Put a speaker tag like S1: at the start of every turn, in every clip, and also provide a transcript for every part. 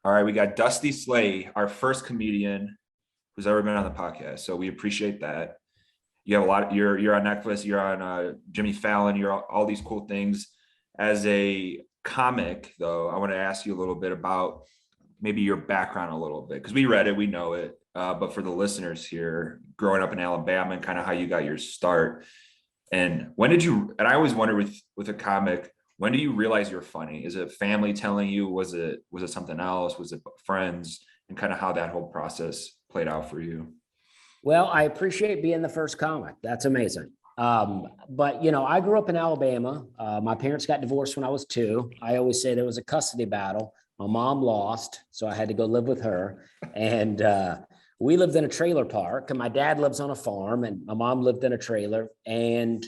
S1: All right, we got Dusty Slay, our first comedian who's ever been on the podcast. So we appreciate that. You have a lot. You're on Netflix. You're on Jimmy Fallon. You're all these cool things. As a comic, though, I want to ask you a little bit about maybe your background a little bit, because we read it, we know it. But for the listeners here, growing up in Alabama and kind of how you got your start, and when did you? And I always wonder with a comic, when do you realize you're funny? Is it family telling you? Was it something else? Was it friends? And kind of how that whole process played out for you?
S2: Well, I appreciate being the first comic. That's amazing. But I grew up in Alabama. My parents got divorced when I was 2. I always say there was a custody battle. My mom lost, so I had to go live with her. And we lived in a trailer park, and my dad lives on a farm, and my mom lived in a trailer. And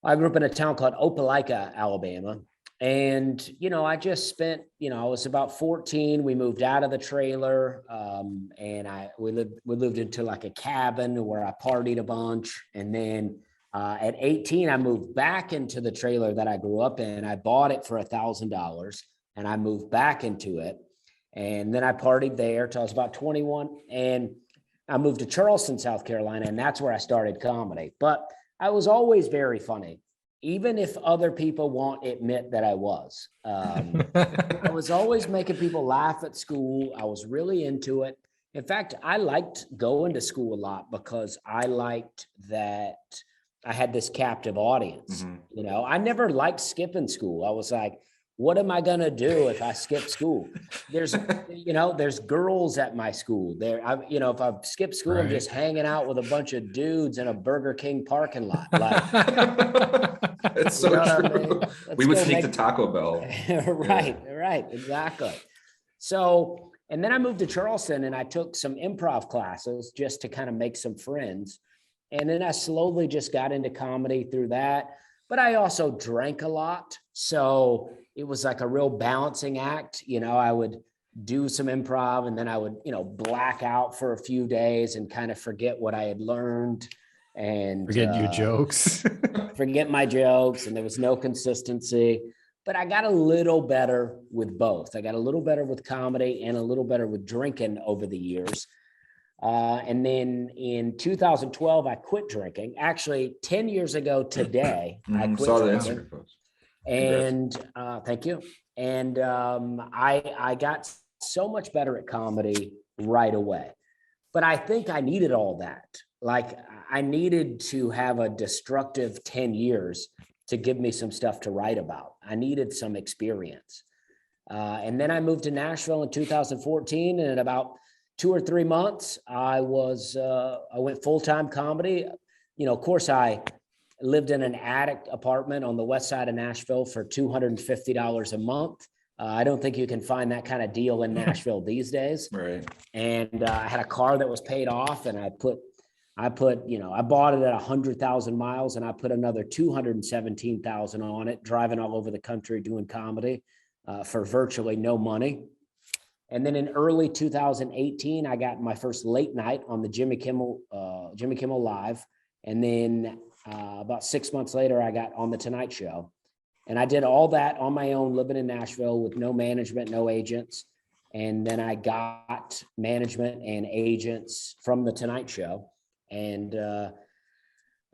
S2: I grew up in a town called Opelika, Alabama. And, I just spent, I was about 14. We moved out of the trailer, and we lived into like a cabin where I partied a bunch. And then at 18, I moved back into the trailer that I grew up in. I bought it for $1,000, and I moved back into it. And then I partied there till I was about 21. And I moved to Charleston, South Carolina, and that's where I started comedy. But I was always very funny, even if other people won't admit that I was. I was always making people laugh at school. I was really into it. In fact, I liked going to school a lot because I liked that I had this captive audience.
S1: Mm-hmm.
S2: I never liked skipping school. I was like, what am I going to do if I skip school? There's girls at my school there. If I skip school, right, I'm just hanging out with a bunch of dudes in a Burger King parking lot. Like,
S1: it's so true. I mean? We would sneak to Taco Bell.
S2: Right. Exactly. So, and then I moved to Charleston and I took some improv classes just to kind of make some friends. And then I slowly just got into comedy through that. But I also drank a lot. So it was like a real balancing act. I would do some improv and then I would, black out for a few days and kind of forget what I had learned and
S3: forget your jokes,
S2: forget my jokes. And there was no consistency, but I got a little better with both. I got a little better with comedy and a little better with drinking over the years. And then in 2012, I quit drinking. Actually, 10 years ago today, I quit drinking. And thank you. And I got so much better at comedy right away. But I think I needed all that. Like, I needed to have a destructive 10 years to give me some stuff to write about. I needed some experience. And then I moved to Nashville in 2014, and in about 2 or 3 months, I went full-time comedy. Of course, I lived in an attic apartment on the west side of Nashville for $250 a month. I don't think you can find that kind of deal in Nashville these days.
S1: Right.
S2: And I had a car that was paid off, and I bought it at 100,000 miles, and I put another 217,000 on it, driving all over the country doing comedy for virtually no money. And then in early 2018, I got my first late night on the Jimmy Kimmel Live. And then about 6 months later, I got on the Tonight Show. And I did all that on my own, living in Nashville with no management, no agents. And then I got management and agents from the Tonight Show. And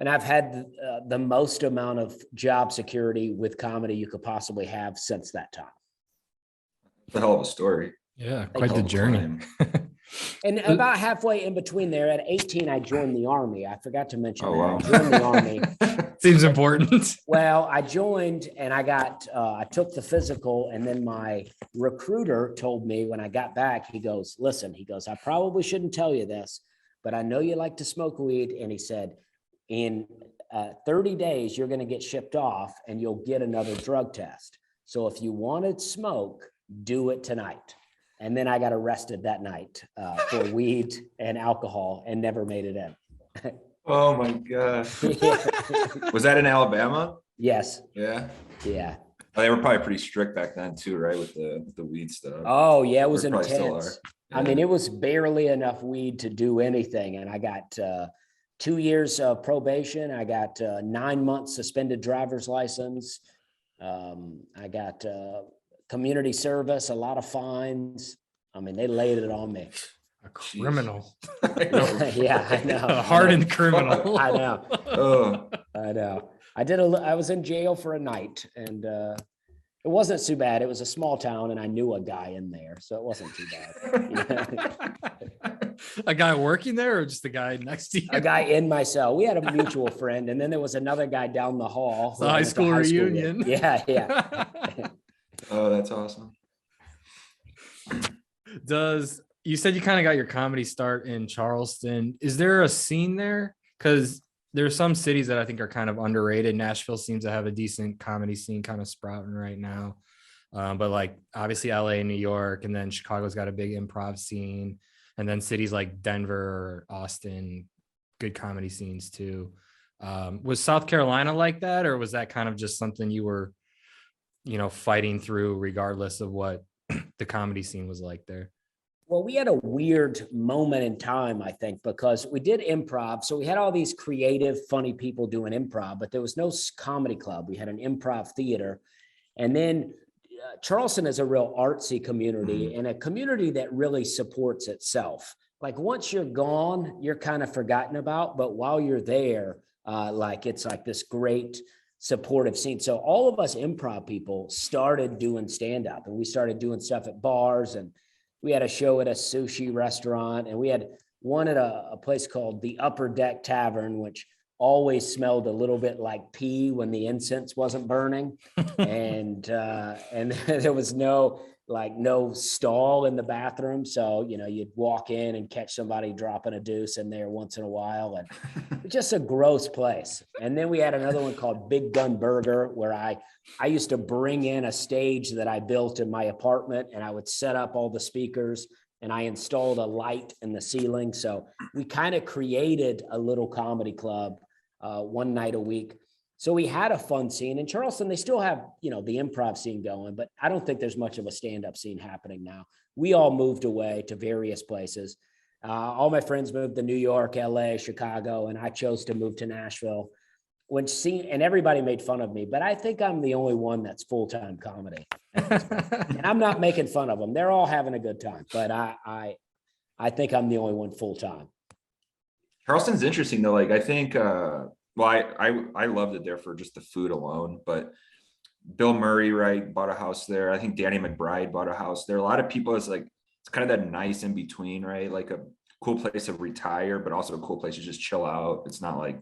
S2: I've had the most amount of job security with comedy you could possibly have since that time.
S1: It's a hell of a story.
S3: Yeah, quite the journey.
S2: And about halfway in between there, at 18, I joined the Army. I forgot to mention that.
S1: Wow.
S2: I joined the Army.
S3: Seems important.
S2: Well, I joined and I took the physical, and then my recruiter told me when I got back, he goes, I probably shouldn't tell you this, but I know you like to smoke weed. And he said, in 30 days, you're going to get shipped off and you'll get another drug test. So if you wanted smoke, do it tonight. And then I got arrested that night for weed and alcohol and never made it in.
S1: Oh my gosh. Was that in Alabama?
S2: Yes.
S1: Yeah.
S2: Yeah.
S1: Oh, they were probably pretty strict back then too, right? With the weed stuff.
S2: Oh yeah, it was
S1: They probably still
S2: intense.
S1: are.
S2: I mean, it was barely enough weed to do anything. And I got 2 years of probation. I got 9 months suspended driver's license. I got a community service, a lot of fines. I mean, they laid it on me.
S3: A criminal.
S2: Yeah, I know.
S3: A hardened criminal.
S2: I know.
S1: Oh,
S2: I know. I was in jail for a night, and it wasn't too bad. It was a small town, and I knew a guy in there, so it wasn't too bad.
S3: A guy working there, or just a guy next to you?
S2: A guy in my cell. We had a mutual friend, and then there was another guy down the hall.
S3: The high school reunion.
S2: With. Yeah.
S1: oh, that's awesome.
S3: You said you kind of got your comedy start in Charleston. Is there a scene there? Because there are some cities that I think are kind of underrated. Nashville seems to have a decent comedy scene kind of sprouting right now. But like obviously LA, New York, and then Chicago's got a big improv scene. And then cities like Denver, Austin, good comedy scenes too. Was South Carolina like that? Or was that kind of just something you were, fighting through regardless of what the comedy scene was like there?
S2: Well, we had a weird moment in time, I think, because we did improv. So we had all these creative, funny people doing improv, but there was no comedy club. We had an improv theater. And then Charleston is a real artsy community and a community that really supports itself. Like once you're gone, you're kind of forgotten about, but while you're there, it's like this great supportive scene. So all of us improv people started doing stand-up, and we started doing stuff at bars, and we had a show at a sushi restaurant, and we had one at a place called the Upper Deck Tavern, which always smelled a little bit like pee when the incense wasn't burning. and there was no stall in the bathroom. So, you'd walk in and catch somebody dropping a deuce in there once in a while. And just a gross place. And then we had another one called Big Gun Burger, where I used to bring in a stage that I built in my apartment, and I would set up all the speakers, and I installed a light in the ceiling. So we kind of created a little comedy club one night a week. So we had a fun scene. In Charleston, they still have, the improv scene going, but I don't think there's much of a stand-up scene happening now. We all moved away to various places. All my friends moved to New York, LA, Chicago, and I chose to move to Nashville. And everybody made fun of me, but I think I'm the only one that's full-time comedy. And I'm not making fun of them. They're all having a good time, but I think I'm the only one full-time.
S1: Charleston's interesting though. Like I think, I loved it there for just the food alone, but Bill Murray, right, bought a house there. I think Danny McBride bought a house there. A lot of people, it's kind of that nice in between, right? Like a cool place to retire, but also a cool place to just chill out. It's not like,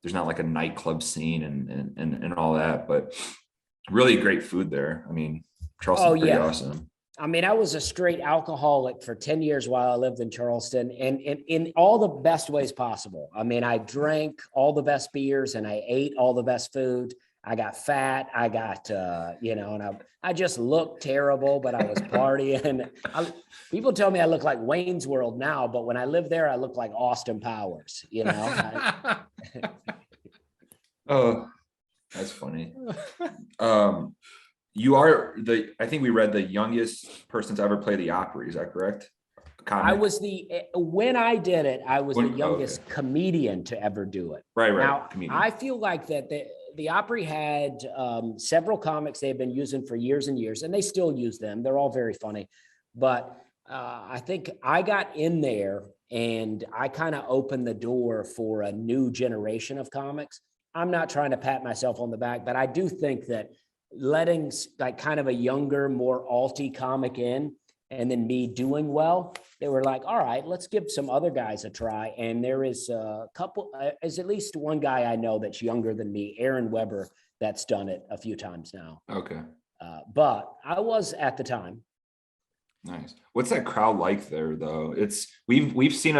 S1: there's not like a nightclub scene and all that, but really great food there. I mean, Charleston's pretty awesome.
S2: I mean, I was a straight alcoholic for 10 years while I lived in Charleston, and in all the best ways possible. I mean, I drank all the best beers and I ate all the best food. I got fat. I got, and I just looked terrible, but I was partying. People tell me I look like Wayne's World now, but when I lived there, I looked like Austin Powers,
S1: Oh, that's funny. You are I think we read the youngest person to ever play the Opry. Is that correct?
S2: Comic. When I did it, I was the youngest comedian to ever do it.
S1: Right.
S2: Now,
S1: comedian.
S2: I feel like that the Opry had several comics they've been using for years and years, and they still use them. They're all very funny. But I think I got in there and I kind of opened the door for a new generation of comics. I'm not trying to pat myself on the back, but I do think that letting like kind of a younger, more alty comic in, and then me doing well, they were like, all right, let's give some other guys a try. And there is a couple, is at least one guy I know that's younger than me, Aaron Weber, that's done it a few times now.
S1: Okay.
S2: But I was at the time.
S1: Nice. What's that crowd like there though? We've seen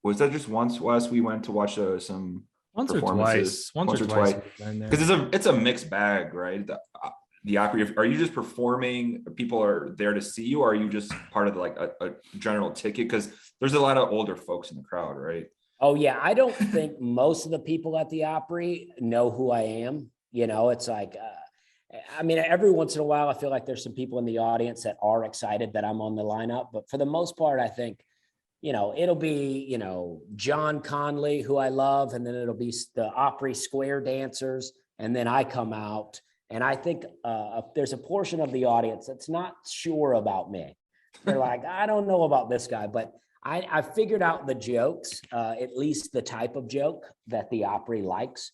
S1: was that just once, Wes, we went to watch some
S3: once or twice because
S1: it's a mixed bag, right? The Opry, are you just performing, people are there to see you, or are you just part of like a general ticket? Because there's a lot of older folks in the crowd, right?
S2: Oh yeah, I don't think most of the people at the Opry know who I am. It's like I mean, every once in a while I feel like there's some people in the audience that are excited that I'm on the lineup, but for the most part I think it'll be, John Conley, who I love, and then it'll be the Opry Square dancers. And then I come out And I think there's a portion of the audience that's not sure about me. They're like, I don't know about this guy, but I figured out the jokes, at least the type of joke that the Opry likes.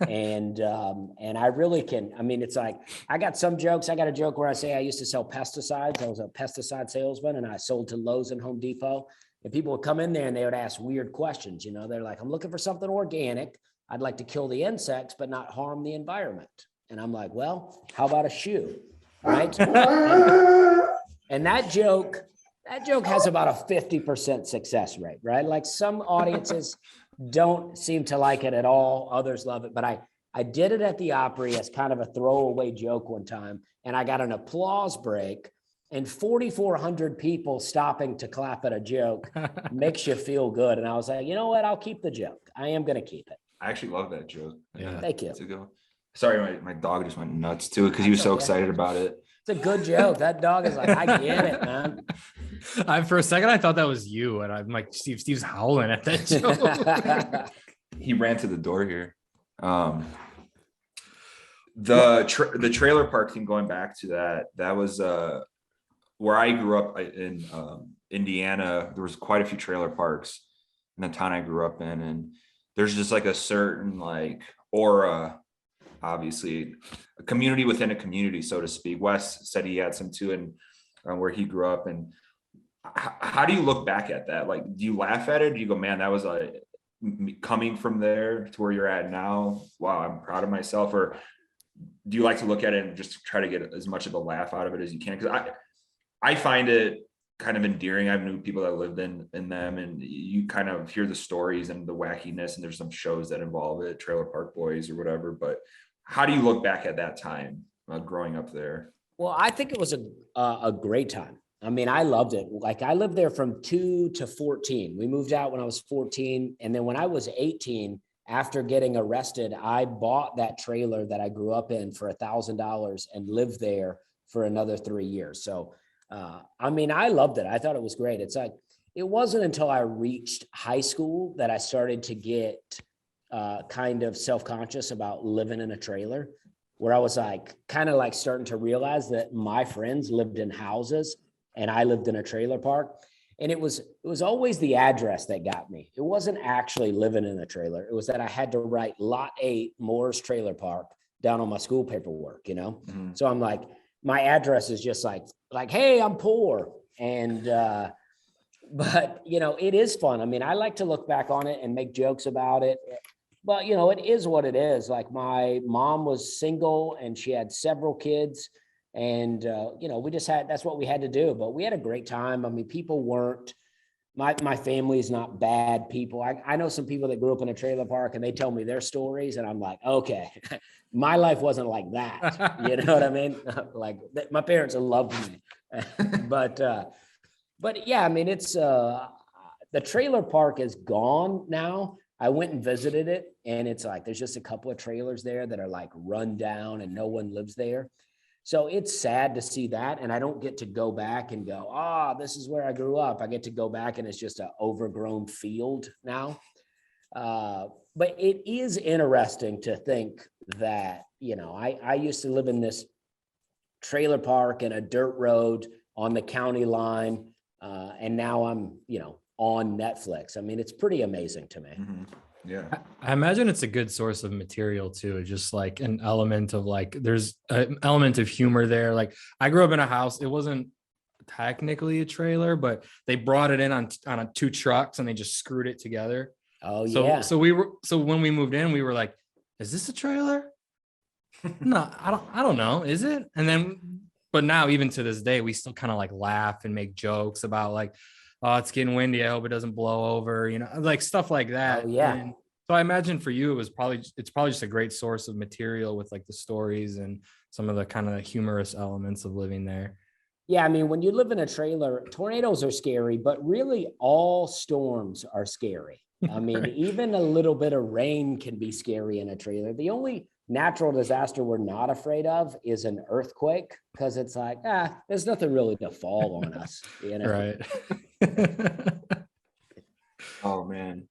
S2: And I really can, I mean, it's like, I got some jokes. I got a joke where I say I used to sell pesticides. I was a pesticide salesman and I sold to Lowe's and Home Depot. And people would come in there and they would ask weird questions. You know, they're like, I'm looking for something organic. I'd like to kill the insects, but not harm the environment. And I'm like, well, how about a shoe? Right. And that joke has about a 50% success rate, right? Like some audiences don't seem to like it at all. Others love it. But I did it at the Opry as kind of a throwaway joke one time. And I got an applause break and 4,400 people stopping to clap at a joke makes you feel good. And I was like, you know what? I'll keep the joke. I am going to keep it.
S1: I actually love that joke.
S3: Yeah.
S2: Thank you.
S1: Sorry, my dog just went nuts too because he was so excited about it.
S2: It's a good joke. That dog is like, I get it, man.
S3: For a second, I thought that was you. And I'm like, Steve's howling at that joke.
S1: He ran to the door here. The trailer park thing, going back to that was where I grew up in Indiana. There was quite a few trailer parks in the town I grew up in. And there's just like a certain like aura, obviously a community within a community, so to speak. Wes said he had some too, and where he grew up. And how do you look back at that? Like, do you laugh at it? Do you go, man, that was like coming from there to where you're at now? Wow, I'm proud of myself. Or do you like to look at it and just try to get as much of a laugh out of it as you can? Because I find it kind of endearing. I've known people that lived in them, and you kind of hear the stories and the wackiness, and there's some shows that involve it, Trailer Park Boys or whatever. But how do you look back at that time growing up there?
S2: Well, I think it was a great time. I mean, I loved it. Like I lived there from 2 to 14. We moved out when I was 14. And then when I was 18, after getting arrested, I bought that trailer that I grew up in for $1,000 and lived there for another 3 years. So, I mean, I loved it. I thought it was great. It's like, it wasn't until I reached high school that I started to get kind of self-conscious about living in a trailer, where I was like, kind of like starting to realize that my friends lived in houses and I lived in a trailer park. And it was always the address that got me. It wasn't actually living in a trailer. It was that I had to write lot 8 Moore's Trailer Park down on my school paperwork, you know? Mm-hmm. So I'm like, my address is just like, hey, I'm poor. And, but you know, it is fun. I mean, I like to look back on it and make jokes about it, but you know, it is what it is. Like my mom was single and she had several kids. And, you know, that's what we had to do, but we had a great time. I mean, people weren't, my family is not bad people. I know some people that grew up in a trailer park and they tell me their stories and I'm like, okay, my life wasn't like that. You know what I mean? Like my parents loved me, but yeah, I mean, it's, the trailer park is gone now. I went and visited it and it's like, there's just a couple of trailers there that are like run down and no one lives there. So it's sad to see that. And I don't get to go back and go, this is where I grew up. I get to go back and it's just an overgrown field now. But it is interesting to think that, you know, I used to live in this trailer park in a dirt road on the county line. And now I'm, you know, on Netflix. I mean, it's pretty amazing to me.
S1: Mm-hmm. Yeah.
S3: I imagine it's a good source of material too. Just like an element of like, there's an element of humor there. Like I grew up in a house. It wasn't technically a trailer, but they brought it in on 2 trucks and they just screwed it together.
S2: Oh
S3: yeah.
S2: Yeah.
S3: So when we moved in, we were like, is this a trailer? No, I don't know. Is it? And then, but now even to this day, we still kind of like laugh and make jokes about like, oh, it's getting windy. I hope it doesn't blow over, you know, like stuff like that.
S2: Oh, yeah.
S3: And so I imagine for you, it's probably just a great source of material with like the stories and some of the kind of humorous elements of living there.
S2: Yeah. I mean, when you live in a trailer, tornadoes are scary, but really all storms are scary. I mean, right. Even a little bit of rain can be scary in a trailer. The only natural disaster we're not afraid of is an earthquake, because it's like, there's nothing really to fall on us, you know?
S3: Right.
S1: Oh man.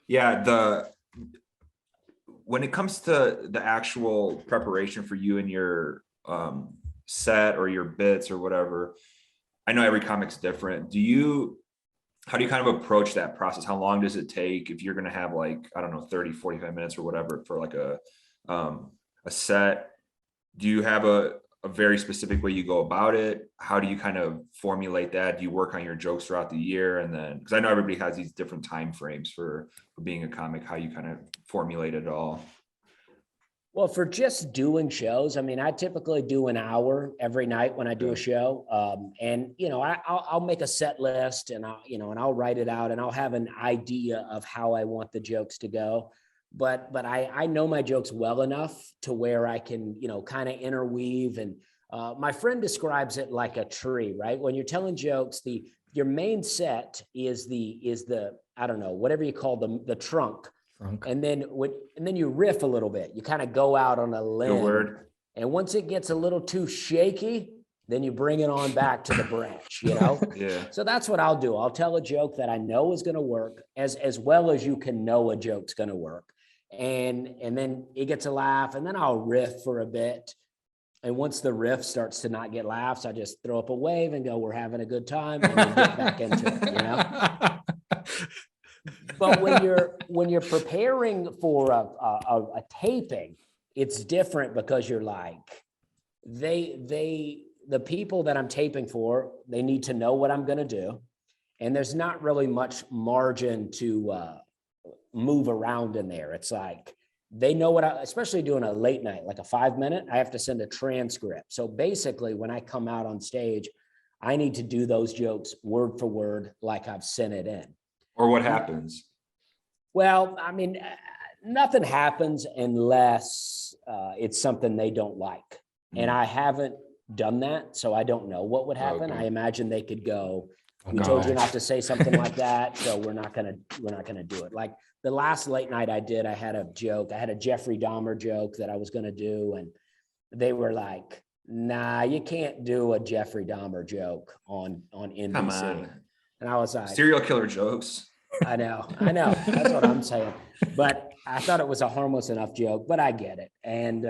S1: Yeah. when it comes to the actual preparation for you and your set or your bits or whatever, I know every comic's different. How do you kind of approach that process? How long does it take if you're going to have like, I don't know, 30, 45 minutes or whatever for like a set? Do you have a very specific way you go about it? How do you kind of formulate that? Do you work on your jokes throughout the year? And then, because I know everybody has these different time frames for being a comic, how you kind of formulate it all.
S2: Well, for just doing shows, I mean, I typically do an hour every night when I do a show. And, you know, I'll make a set list and I'll write it out and I'll have an idea of how I want the jokes to go. But I know my jokes well enough to where I can, you know, kind of interweave. And my friend describes it like a tree, right? When you're telling jokes, your main set is the I don't know, whatever you call the trunk. And then you riff a little bit. You kind of go out on a limb.
S1: Good word.
S2: And once it gets a little too shaky, then you bring it on back to the branch, you know?
S1: Yeah.
S2: So that's what I'll do. I'll tell a joke that I know is going to work as well as you can know a joke's going to work. And then it gets a laugh, and then I'll riff for a bit. And once the riff starts to not get laughs, I just throw up a wave and go, we're having a good time, and then get back into it, you know? But when you're preparing for a taping, it's different because you're like, the people that I'm taping for, they need to know what I'm going to do. And there's not really much margin to move around in there. It's like, they know especially doing a late night, like a 5-minute, I have to send a transcript. So basically when I come out on stage, I need to do those jokes word for word, like I've sent it in.
S1: Or what happens?
S2: Well, I mean, nothing happens unless it's something they don't like. And I haven't done that, so I don't know what would happen. Okay. I imagine they could go, we told you not to say something like that, so we're not gonna do it. Like the last late night I did, I had a Jeffrey Dahmer joke that I was gonna do, and they were like, nah, you can't do a Jeffrey Dahmer joke on NBC.
S1: Come on.
S2: And I was like,
S1: serial killer jokes.
S2: I know. That's what I'm saying. But I thought it was a harmless enough joke, but I get it. And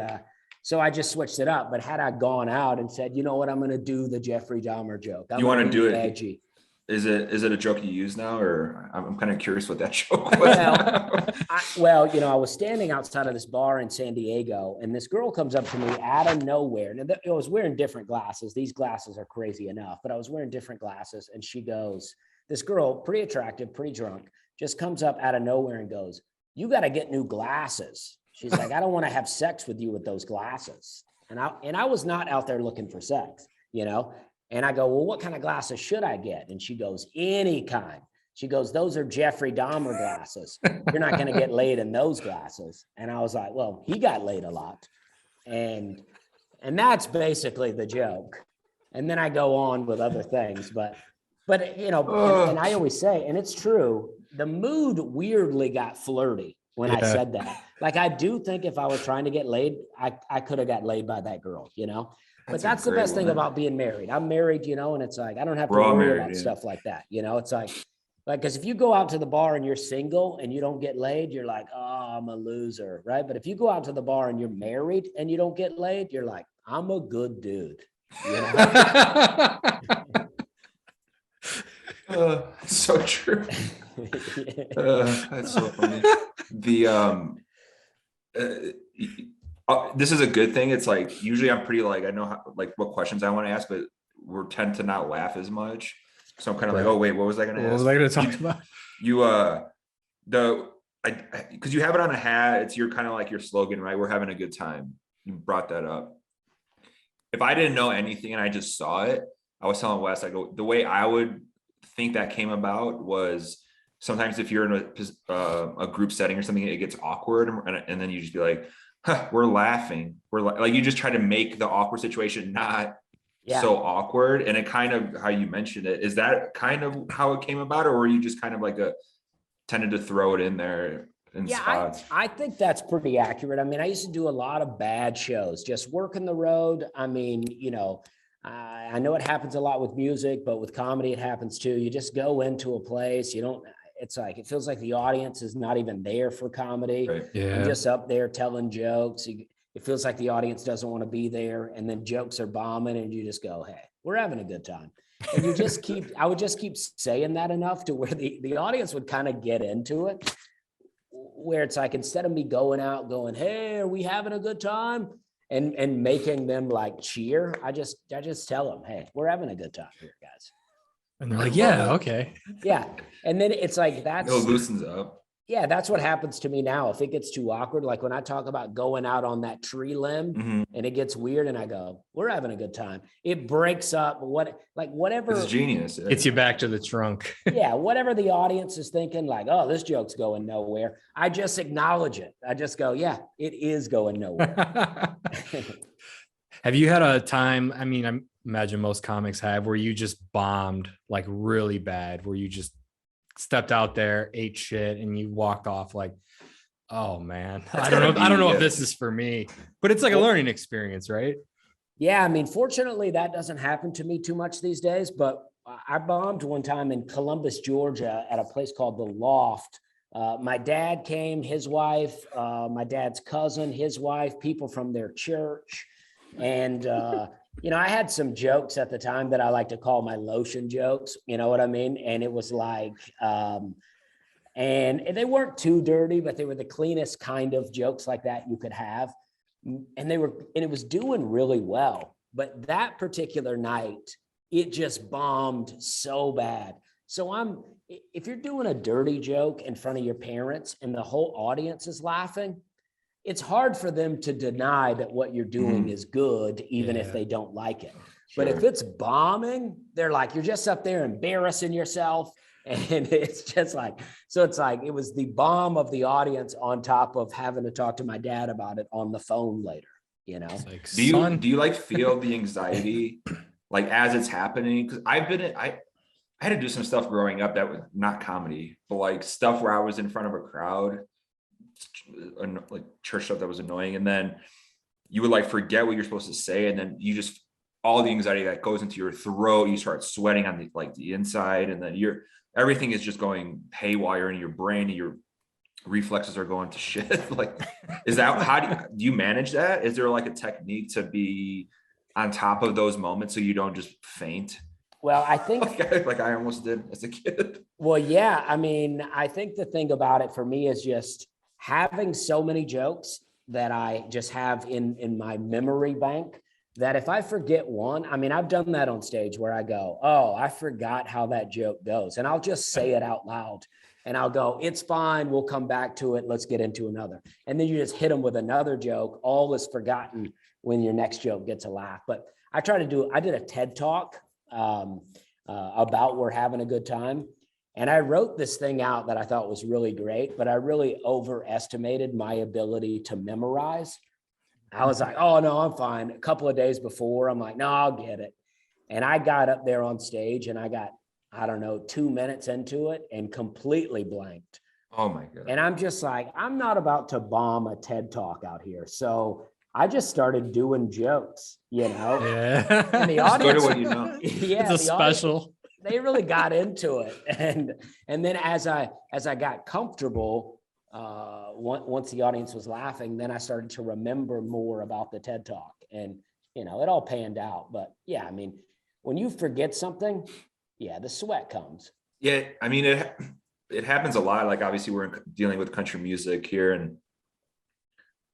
S2: so I just switched it up. But had I gone out and said, you know what, I'm going to do the Jeffrey Dahmer joke.
S1: You want to do it?
S2: Edgy.
S1: Is it a joke you use now, or I'm kind of curious what that joke was?
S2: Well, you know, I was standing outside of this bar in San Diego, and this girl comes up to me out of nowhere. And I was wearing different glasses. These glasses are crazy enough, but I was wearing different glasses. And she goes, this girl, pretty attractive, pretty drunk, just comes up out of nowhere and goes, you got to get new glasses. She's like, I don't want to have sex with you with those glasses. And I was not out there looking for sex, you know? And I go, well, what kind of glasses should I get? And she goes, any kind. She goes, those are Jeffrey Dahmer glasses. You're not going to get laid in those glasses. And I was like, well, he got laid a lot. And that's basically the joke. And then I go on with other things, but you know, and I always say, and it's true, the mood weirdly got flirty when I said that. Like, I do think if I was trying to get laid, I could have got laid by that girl, you know? But that's the best thing about being married. I'm married, you know, and it's like, I don't have to worry about stuff like that. You know, it's like, because if you go out to the bar and you're single and you don't get laid, you're like, oh, I'm a loser, right? But if you go out to the bar and you're married and you don't get laid, you're like, I'm a good dude. You know?
S1: So true. That's so funny. This is a good thing. It's like, usually I'm pretty like, I know how, like what questions I want to ask, but we tend to not laugh as much. So I'm kind of like, oh wait, what was I going to ask?
S3: What was I going to talk about?
S1: Because you have it on a hat. It's your kind of like your slogan, right? We're having a good time. You brought that up. If I didn't know anything and I just saw it, I was telling Wes, I go, the way I would think that came about was sometimes if you're in a group setting or something, it gets awkward, and then you just be like, huh, we're laughing. We're like, you just try to make the awkward situation not so awkward. And it kind of, how you mentioned it, is that kind of how it came about, or were you just kind of like tended to throw it in there in spots?
S2: I think that's pretty accurate. I mean, I used to do a lot of bad shows, just working the road. I mean, you know, I know it happens a lot with music, but with comedy, it happens too. You just go into a place, it's like, it feels like the audience is not even there for comedy.
S1: Right.
S2: I'm just up there telling jokes. It feels like the audience doesn't want to be there, and then jokes are bombing, and you just go, hey, we're having a good time. And you just I would just keep saying that enough to where the audience would kind of get into it, where it's like, instead of me going out going, hey, are we having a good time? And making them like cheer, I just tell them, hey, we're having a good time here, guys.
S3: And they're like, yeah, okay.
S2: Yeah. And then it's like,
S1: It loosens up.
S2: Yeah, that's what happens to me now. If it gets too awkward, like when I talk about going out on that tree limb and it gets weird and I go, we're having a good time. It breaks up whatever.
S1: It's genius.
S3: Gets you back to the trunk.
S2: Yeah, whatever the audience is thinking, like, oh, this joke's going nowhere. I just acknowledge it. I just go, yeah, it is going nowhere.
S3: Have you had a time, I mean, I imagine most comics have, where you just bombed like really bad, where you just stepped out there, ate shit, and you walked off like, oh man, I don't know if this is for me, but it's like a learning experience, right?
S2: Yeah. I mean, fortunately that doesn't happen to me too much these days, but I bombed one time in Columbus, Georgia at a place called The Loft. My dad came, his wife, my dad's cousin, his wife, people from their church. And, I had some jokes at the time that I like to call my lotion jokes, you know what I mean? And it was like, and they weren't too dirty, but they were the cleanest kind of jokes like that you could have. And it was doing really well. But that particular night, it just bombed so bad. So if you're doing a dirty joke in front of your parents and the whole audience is laughing, it's hard for them to deny that what you're doing is good, even if they don't like it. Sure. But if it's bombing, they're like, you're just up there embarrassing yourself. And it's just like, so it's like, it was the bomb of the audience on top of having to talk to my dad about it on the phone later,
S3: Like,
S1: do you like feel the anxiety like as it's happening? Because I had to do some stuff growing up that was not comedy, but like stuff where I was in front of a crowd, like church stuff that was annoying, and then you would like forget what you're supposed to say, and then you just, all the anxiety that goes into your throat, you start sweating on the inside, and then everything is just going haywire in your brain, and your reflexes are going to shit. Like, is that how do you manage that? Is there like a technique to be on top of those moments so you don't just faint?
S2: Well, I think
S1: like I almost did as a kid.
S2: Well, yeah. I mean, I think the thing about it for me is just having so many jokes that I just have in my memory bank, that if I forget one, I mean, I've done that on stage where I go, oh, I forgot how that joke goes. And I'll just say it out loud and I'll go, it's fine. We'll come back to it. Let's get into another. And then you just hit them with another joke. All is forgotten when your next joke gets a laugh. But I did a TED talk about we're having a good time. And I wrote this thing out that I thought was really great, but I really overestimated my ability to memorize. I was like, oh no, I'm fine. A couple of days before, I'm like, no, I'll get it. And I got up there on stage and I got, 2 minutes into it and completely blanked.
S1: Oh my God.
S2: And I'm just like, I'm not about to bomb a TED talk out here. So I just started doing jokes,
S3: Yeah.
S2: And the audience,
S3: Yeah, it's a special.
S2: They really got into it. And then as I got comfortable, once the audience was laughing, then I started to remember more about the TED talk, and it all panned out. But yeah, I mean, when you forget something, the sweat comes.
S1: Yeah, I mean, it happens a lot. Like obviously we're dealing with country music here, and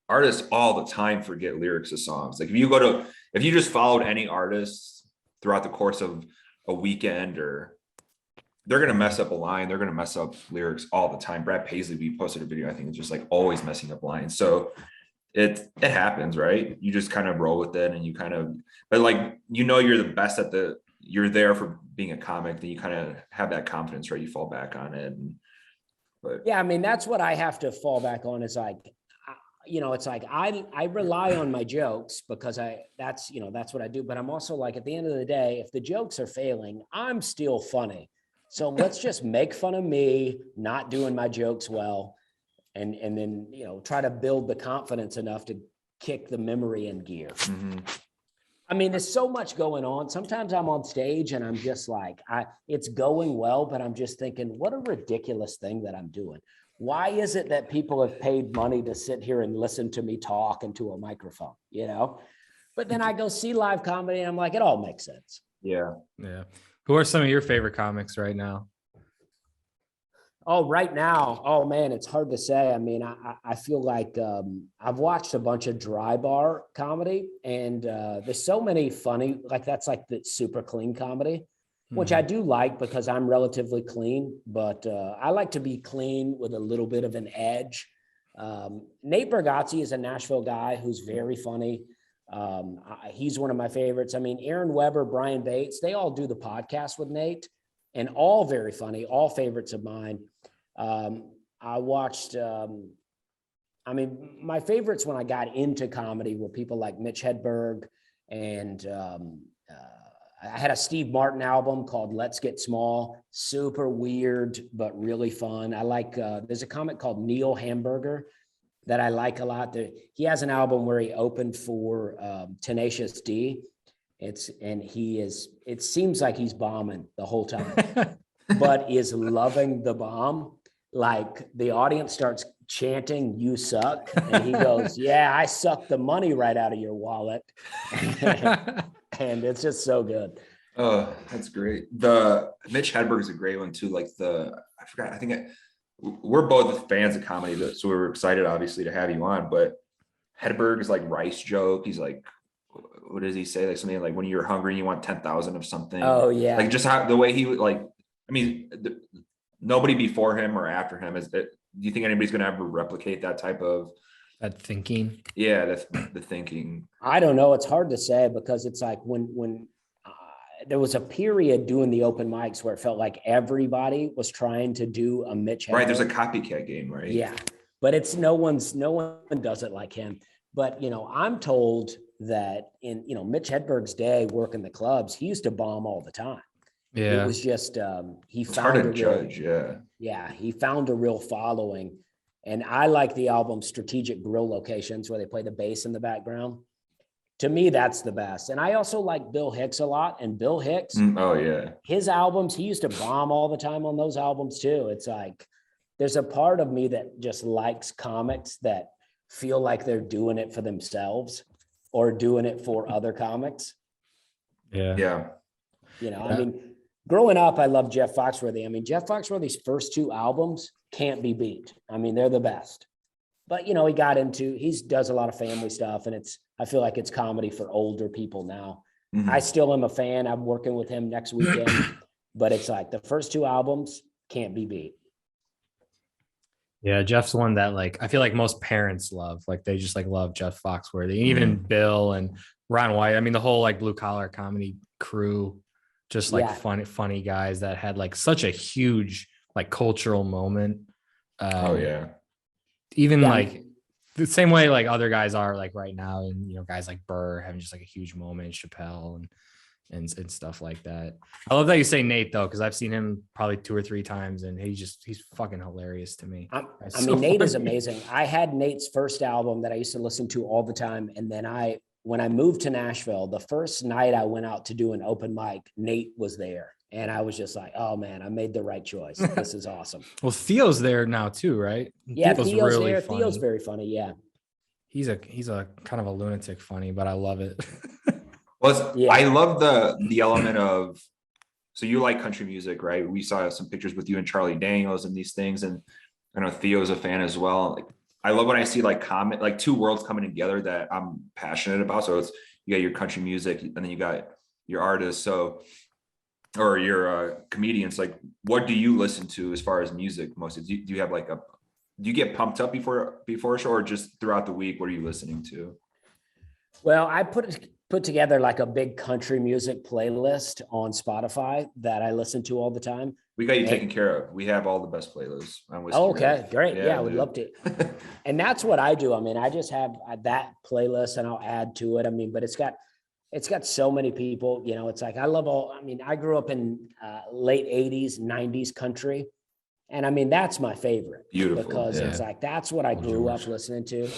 S1: artists all the time forget lyrics of songs. Like if you just followed any artists throughout the course of a weekend, or they're going to mess up a line, they're going to mess up lyrics all the time. Brad Paisley, we posted a video, I think it's just like always messing up lines. So it happens, right? You just kind of roll with it, and you kind of, but like, you're the best you're there for being a comic, then you kind of have that confidence, right? You fall back on it. But
S2: yeah, I mean, that's what I have to fall back on, is like, it's like I rely on my jokes because that's what I do. But I'm also like, at the end of the day, if the jokes are failing, I'm still funny. So let's just make fun of me not doing my jokes well, and then try to build the confidence enough to kick the memory in gear.
S1: Mm-hmm.
S2: I mean, there's so much going on. Sometimes I'm on stage and I'm just like, it's going well, but I'm just thinking, what a ridiculous thing that I'm doing. Why is it that people have paid money to sit here and listen to me talk into a microphone, you know? But then I go see live comedy and I'm like, it all makes sense.
S1: Yeah.
S3: Yeah. Who are some of your favorite comics right now?
S2: Oh, right now, oh man, it's hard to say. I mean, I feel like I've watched a bunch of dry bar comedy, and there's so many funny, like that's like the super clean comedy, which I do like because I'm relatively clean, but I like to be clean with a little bit of an edge. Nate Bargatze is a Nashville guy who's very funny. He's one of my favorites. I mean, Aaron Weber, Brian Bates, they all do the podcast with Nate, and all very funny, all favorites of mine. I watched, I mean, my favorites when I got into comedy were people like Mitch Hedberg, and I had a Steve Martin album called Let's Get Small, super weird, but really fun. I like, there's a comic called Neil Hamburger that I like a lot. He has an album where he opened for Tenacious D. It seems like he's bombing the whole time, but is loving the bomb. Like the audience starts chanting, "You suck." And he goes, "Yeah, I sucked the money right out of your wallet." And it's just so good.
S1: Oh, that's great. The Mitch Hedberg is a great one too. Like I forgot, we're both fans of comedy, so we were excited obviously to have you on, but Hedberg is like rice joke. He's like, what does he say? Like something like when you're hungry and you want 10,000 of something.
S2: Oh yeah.
S1: Like just how the way he would like, I mean, nobody before him or after him do you think anybody's going to ever replicate that type of
S3: that thinking?
S1: Yeah. That's the thinking.
S2: I don't know. It's hard to say because it's like when there was a period doing the open mics where it felt like everybody was trying to do a Mitch Hedberg.
S1: Right. There's a copycat game, right?
S2: Yeah. But it's no one does it like him. But, I'm told that in, Mitch Hedberg's day working the clubs, he used to bomb all the time.
S3: Yeah.
S2: It was just,
S1: It's hard to judge. Yeah.
S2: Yeah. He found a real following. And I like the album Strategic Grill Locations where they play the bass in the background. To me, that's the best. And I also like Bill Hicks a lot. And Bill Hicks,
S1: oh yeah,
S2: his albums, he used to bomb all the time on those albums too. It's like, there's a part of me that just likes comics that feel like they're doing it for themselves or doing it for other comics.
S3: Yeah.
S1: Yeah.
S2: I mean, growing up, I love Jeff Foxworthy. I mean, Jeff Foxworthy's first two albums can't be beat. I mean, they're the best. But, he does a lot of family stuff, and I feel like it's comedy for older people now.
S1: Mhm.
S2: I still am a fan. I'm working with him next weekend, but it's like the first two albums can't be beat.
S3: Yeah, Jeff's one that I feel like most parents love. Like they just love Jeff Foxworthy, even Bill and Ron White. I mean, the whole blue collar comedy crew, just funny guys that had such a huge cultural moment.
S1: Oh yeah.
S3: Even the same way other guys are right now, and guys like Burr having just a huge moment, Chappelle and stuff like that. I love that you say Nate though, because I've seen him probably 2 or 3 times, and he's fucking hilarious to me.
S2: Nate is amazing. I had Nate's first album that I used to listen to all the time, and then when I moved to Nashville, the first night I went out to do an open mic, Nate was there, and I was just like, "Oh man, I made the right choice. This is awesome."
S3: Well, Theo's there now too, right?
S2: Yeah, Theo's really there. Funny. Theo's very funny. Yeah,
S3: he's a kind of a lunatic funny, but I love it.
S1: I love the element of, so you like country music, right? We saw some pictures with you and Charlie Daniels and these things, and I know Theo's a fan as well. I love when I see two worlds coming together that I'm passionate about. So you got your country music, and then you got your artists, or your comedians. What do you listen to as far as music mostly? Do you have do you get pumped up before a show, or just throughout the week? What are you listening to?
S2: Well, I put together a big country music playlist on Spotify that I listen to all the time.
S1: We got you taken care of. We have all the best playlists.
S2: Okay, great. Yeah, I would love to. And that's what I do. I mean, I just have that playlist and I'll add to it. I mean, but it's got so many people, it's I grew up in late 80s, 90s country. And I mean, that's my favorite.
S1: Beautiful.
S2: Because it's that's what I grew up listening to.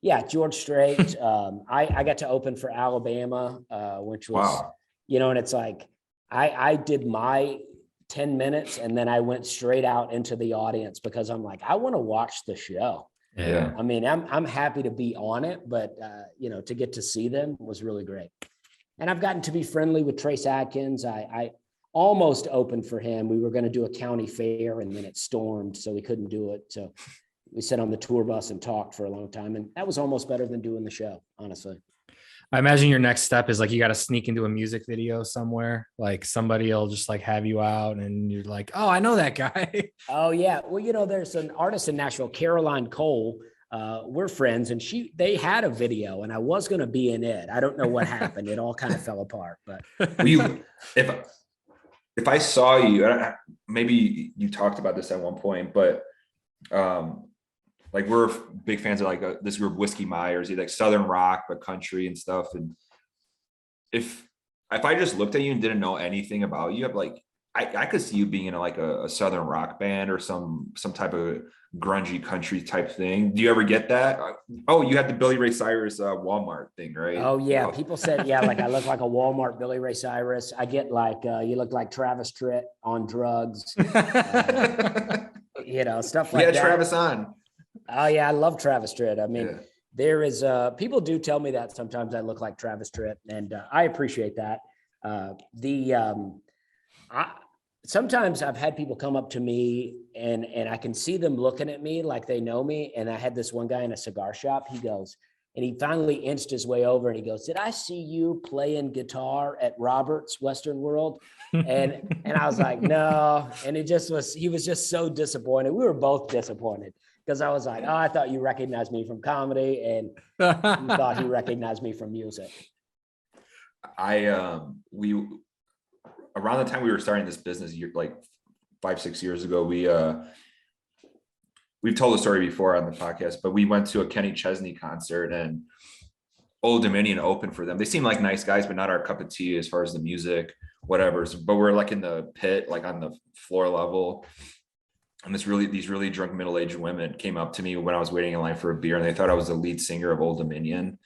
S2: Yeah, George Strait. I got to open for Alabama, which was,
S1: Wow.
S2: and it's like I did my 10 minutes and then I went straight out into the audience because I'm like, I want to watch the show.
S1: Yeah.
S2: I mean, I'm happy to be on it, but to get to see them was really great. And I've gotten to be friendly with Trace Adkins. I almost opened for him. We were going to do a county fair and then it stormed, so we couldn't do it. So we sat on the tour bus and talked for a long time. And that was almost better than doing the show, honestly.
S3: I imagine your next step is like you got to sneak into a music video somewhere. Like somebody will just like have you out and you're like, oh, I know that guy.
S2: Oh, yeah. Well, there's an artist in Nashville, Caroline Cole. We're friends, and they had a video, and I was going to be in it. I don't know what happened. It all kind of fell apart. But
S1: if I saw you, maybe you talked about this at one point, but like we're big fans of like this group Whiskey Meyers, like Southern rock, but country and stuff. And if I just looked at you and didn't know anything about you, I could see you being in like a Southern rock band or some type of grungy country type thing. Do you ever get that? Oh, you had the Billy Ray Cyrus Walmart thing, right?
S2: Oh yeah, people said like I look like a Walmart Billy Ray Cyrus. I get like you look like Travis Tritt on drugs, stuff like that.
S1: Yeah, Travis on.
S2: Oh yeah, I love Travis Tritt. I mean,
S1: Yeah.
S2: there is people do tell me that sometimes I look like Travis Tritt, and I appreciate that. Sometimes I've had people come up to me and I can see them looking at me like they know me. And I had this one guy in a cigar shop. He goes, and he finally inched his way over and he goes, "Did I see you playing guitar at Robert's Western World?" And I was like, "No." And he was just so disappointed. We were both disappointed because I was like, "Oh, I thought you recognized me from comedy," and he thought he recognized me from music.
S1: Around the time we were starting this business, like 5-6 years ago, we've told the story before on the podcast, but we went to a Kenny Chesney concert and Old Dominion opened for them. They seem like nice guys, but not our cup of tea as far as the music, whatever. But we're like in the pit, like on the floor level. And these really drunk middle-aged women came up to me when I was waiting in line for a beer, and they thought I was the lead singer of Old Dominion.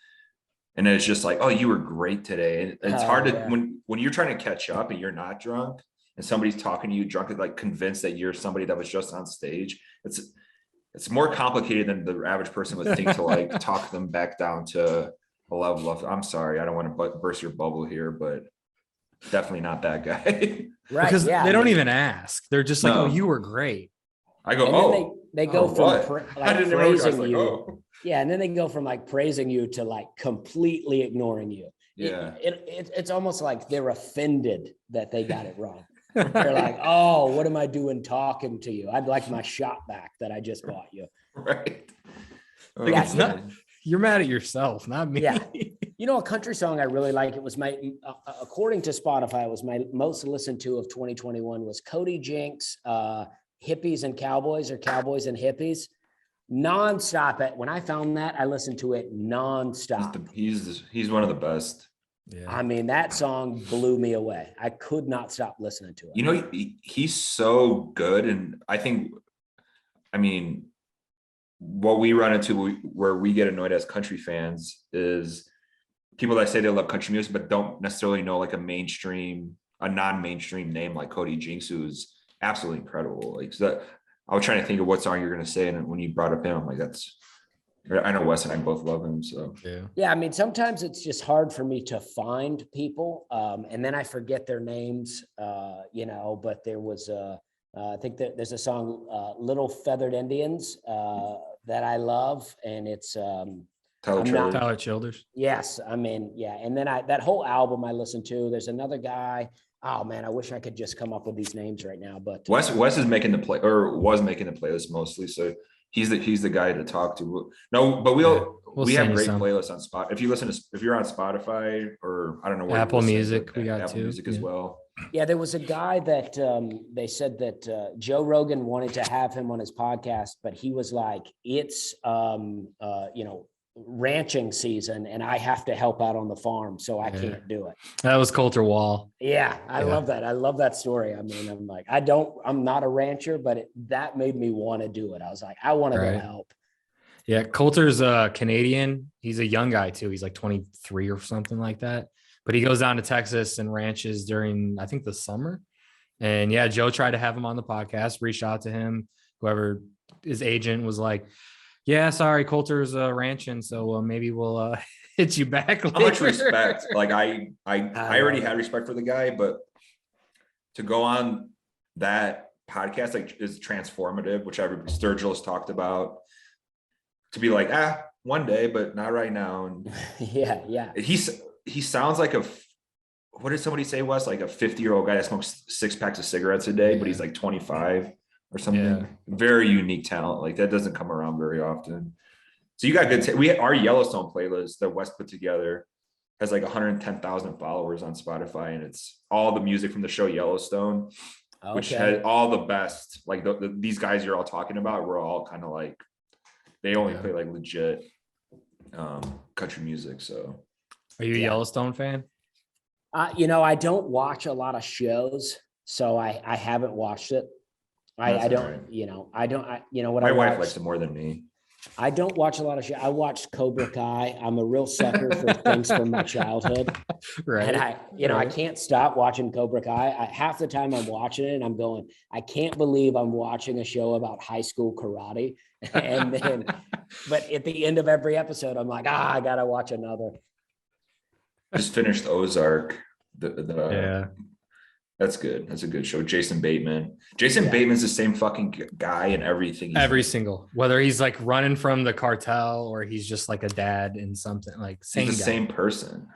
S1: And it's just like, "Oh, you were great today." And it's hard to, when you're trying to catch up and you're not drunk and somebody's talking to you drunk, like convinced that you're somebody that was just on stage. It's more complicated than the average person would think to like talk them back down to a level of, "I'm sorry, I don't want to burst your bubble here, but definitely not that guy."
S2: Right.
S3: Because they don't even ask. They're just like, "Oh, you were great."
S1: I go,
S2: and
S1: "Oh,
S2: they go from praising you.
S1: Oh.
S2: Yeah, and then they go from like praising you to like completely ignoring you.
S1: Yeah.
S2: It's almost like they're offended that they got it wrong. They're like, "Oh, what am I doing talking to you? I'd like my shot back that I just bought you."
S1: Right.
S3: Like, it's not, you're mad at yourself, not me.
S2: Yeah. A country song I really like, it was according to Spotify, it was my most listened to of 2021 was Cody Jinx, Hippies and Cowboys, or Cowboys and Hippies. Nonstop. When I found that, I listened to it nonstop.
S1: He's one of the best.
S3: Yeah.
S2: I mean, that song blew me away. I could not stop listening to it.
S1: He's so good. And I mean, what we run into where we get annoyed as country fans is people that say they love country music, but don't necessarily know like a non-mainstream name like Cody Jinx, who's absolutely incredible. Like, so I was trying to think of what song you're going to say. And when you brought up him, I'm like, I know Wes and I both love him. So
S2: yeah. I mean, sometimes it's just hard for me to find people. And then I forget their names, but there was I think that there's a song, Little Feathered Indians, that I love. And it's,
S3: Tyler Childers.
S2: Yes. I mean, yeah. And then that whole album I listened to. There's another guy. Oh man, I wish I could just come up with these names right now. But
S1: Wes is making was making the playlist mostly, so he's the guy to talk to. No, but we have great playlists on Spotify. If you're on Spotify, or I don't know,
S3: Apple Music, we got
S1: Apple Music as well.
S2: Yeah, there was a guy that they said that Joe Rogan wanted to have him on his podcast, but he was like, "It's ranching season and I have to help out on the farm, so I can't do it."
S3: That was Coulter Wall.
S2: Yeah, I love that. I love that story. I mean, I'm like, I'm not a rancher, but that made me want to do it. I was like, I want to go help.
S3: Yeah, Coulter's Canadian. He's a young guy too. He's like 23 or something like that. But he goes down to Texas and ranches during, I think, the summer. And yeah, Joe tried to have him on the podcast, reached out to him. Whoever his agent was like, yeah, sorry, Coulter's ranching, so maybe we'll hit you back later.
S1: How much respect? Like I already had respect for the guy, but to go on that podcast like is transformative, which Sturgill has talked about. To be like, one day, but not right now. And
S2: yeah.
S1: He sounds like what did somebody say, Wes? Like a 50-year-old guy that smokes 6 packs of cigarettes a day, but he's like 25 or something.
S3: Yeah.
S1: Very unique talent. Like that doesn't come around very often. So you got good. Our Yellowstone playlist that Wes put together has like 110,000 followers on Spotify, and it's all the music from the show Yellowstone, which had all the best. Like these guys you're all talking about, we're all kind of like they only play like legit country music. So,
S3: are you a Yellowstone fan?
S2: I don't watch a lot of shows, so I haven't watched it. I don't, right. I don't, what
S1: my wife likes it more than me.
S2: I don't watch a lot of shows. I watched Cobra Kai. I'm a real sucker for things from my childhood.
S3: Right.
S2: And I can't stop watching Cobra Kai. Half the time I'm watching it and I'm going, I can't believe I'm watching a show about high school karate. And then, but at the end of every episode, I'm like, I got to watch another.
S1: Just finished Ozark. That's good. That's a good show. Jason Bateman. Bateman's the same fucking guy in everything.
S3: Every single, whether he's like running from the cartel or he's just like a dad in something, like
S1: he's the same person.